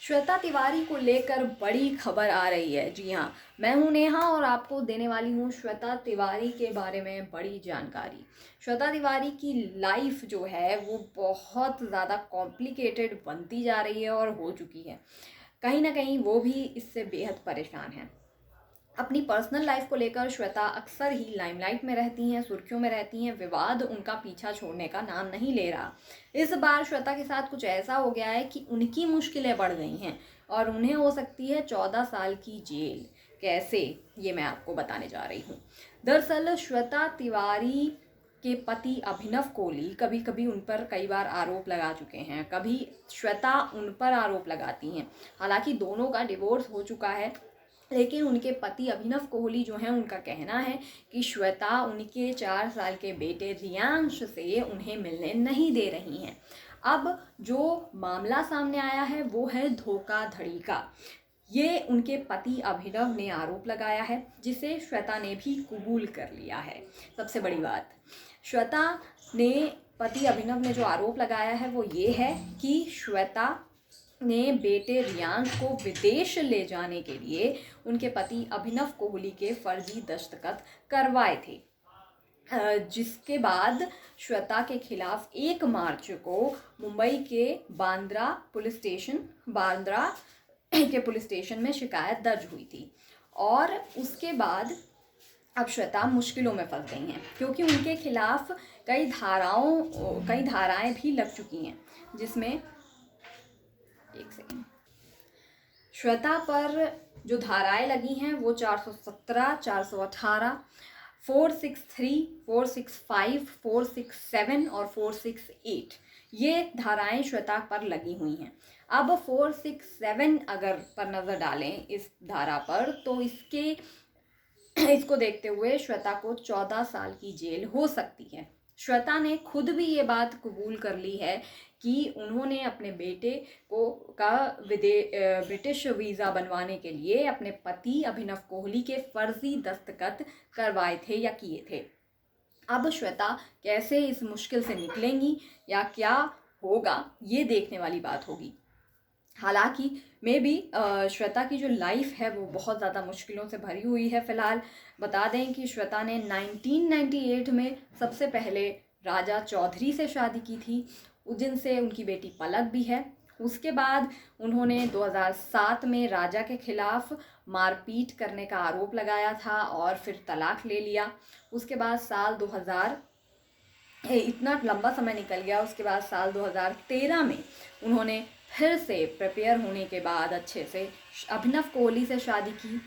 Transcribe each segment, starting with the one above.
श्वेता तिवारी को लेकर बड़ी खबर आ रही है। जी हाँ, मैं हूँ नेहा और आपको देने वाली हूँ श्वेता तिवारी के बारे में बड़ी जानकारी। श्वेता तिवारी की लाइफ जो है वो बहुत ज़्यादा कॉम्प्लिकेटेड बनती जा रही है और हो चुकी है। कहीं ना कहीं वो भी इससे बेहद परेशान है। अपनी पर्सनल लाइफ को लेकर श्वेता अक्सर ही लाइमलाइट में रहती हैं, सुर्खियों में रहती हैं। विवाद उनका पीछा छोड़ने का नाम नहीं ले रहा। इस बार श्वेता के साथ कुछ ऐसा हो गया है कि उनकी मुश्किलें बढ़ गई हैं और उन्हें हो सकती है 14 साल की जेल। कैसे, ये मैं आपको बताने जा रही हूँ। दरअसल श्वेता तिवारी के पति अभिनव कोहली कभी कभी उन पर कई बार आरोप लगा चुके हैं, कभी श्वेता उन पर आरोप लगाती हैं। हालांकि दोनों का डिवोर्स हो चुका है, लेकिन उनके पति अभिनव कोहली जो हैं उनका कहना है कि श्वेता उनके 4 साल के बेटे रियांश से उन्हें मिलने नहीं दे रही हैं। अब जो मामला सामने आया है वो है धोखाधड़ी का। ये उनके पति अभिनव ने आरोप लगाया है, जिसे श्वेता ने भी कबूल कर लिया है। सबसे बड़ी बात, श्वेता ने पति अभिनव ने जो आरोप लगाया है वो ये है कि श्वेता ने बेटे रियांश को विदेश ले जाने के लिए उनके पति अभिनव कोहली के फर्जी दस्तखत करवाए थे, जिसके बाद श्वेता के खिलाफ 1 मार्च को मुंबई के बांद्रा के पुलिस स्टेशन में शिकायत दर्ज हुई थी। और उसके बाद अब श्वेता मुश्किलों में फंस गई हैं, क्योंकि उनके खिलाफ कई धाराएं भी लग चुकी हैं, जिसमें एक सेकेंड, श्वेता पर जो धाराएं लगी हैं वो 417, 418, 463, 465, 467 और 468 ये धाराएं श्वेता पर लगी हुई हैं। अब 467 अगर पर नज़र डालें इस धारा पर, तो इसको देखते हुए श्वेता को 14 साल की जेल हो सकती है। श्वेता ने खुद भी ये बात कबूल कर ली है कि उन्होंने अपने बेटे का ब्रिटिश वीज़ा बनवाने के लिए अपने पति अभिनव कोहली के फर्जी दस्तखत करवाए थे या किए थे। अब श्वेता कैसे इस मुश्किल से निकलेंगी या क्या होगा, ये देखने वाली बात होगी। हालांकि मे भी श्वेता की जो लाइफ है वो बहुत ज़्यादा मुश्किलों से भरी हुई है। फ़िलहाल बता दें कि श्वेता ने 1998 में सबसे पहले राजा चौधरी से शादी की थी, जिनसे उनकी बेटी पलक भी है। उसके बाद उन्होंने 2007 में राजा के खिलाफ मारपीट करने का आरोप लगाया था और फिर तलाक ले लिया। उसके बाद साल 2000 इतना लंबा समय निकल गया। उसके बाद साल 2013 में उन्होंने फिर से प्रिपेयर होने के बाद अच्छे से अभिनव कोहली से शादी की।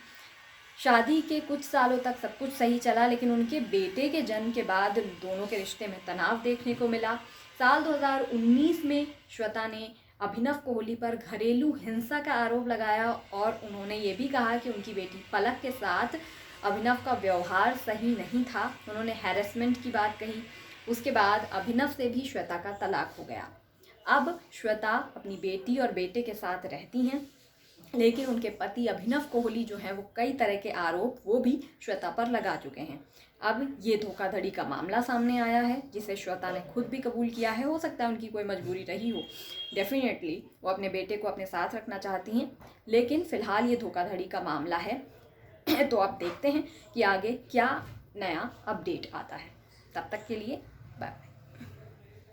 शादी के कुछ सालों तक सब कुछ सही चला, लेकिन उनके बेटे के जन्म के बाद दोनों के रिश्ते में तनाव देखने को मिला। साल 2019 में श्वेता ने अभिनव कोहली पर घरेलू हिंसा का आरोप लगाया और उन्होंने ये भी कहा कि उनकी बेटी पलक के साथ अभिनव का व्यवहार सही नहीं था। उन्होंने हैरेसमेंट की बात कही। उसके बाद अभिनव से भी श्वेता का तलाक हो गया। अब श्वेता अपनी बेटी और बेटे के साथ रहती हैं, लेकिन उनके पति अभिनव कोहली जो हैं वो कई तरह के आरोप वो भी श्वेता पर लगा चुके हैं। अब ये धोखाधड़ी का मामला सामने आया है, जिसे श्वेता ने खुद भी कबूल किया है। हो सकता है उनकी कोई मजबूरी रही हो, डेफिनेटली वो अपने बेटे को अपने साथ रखना चाहती हैं, लेकिन फ़िलहाल ये धोखाधड़ी का मामला है। तो आप देखते हैं कि आगे क्या नया अपडेट आता है। तब तक के लिए बाय बाय।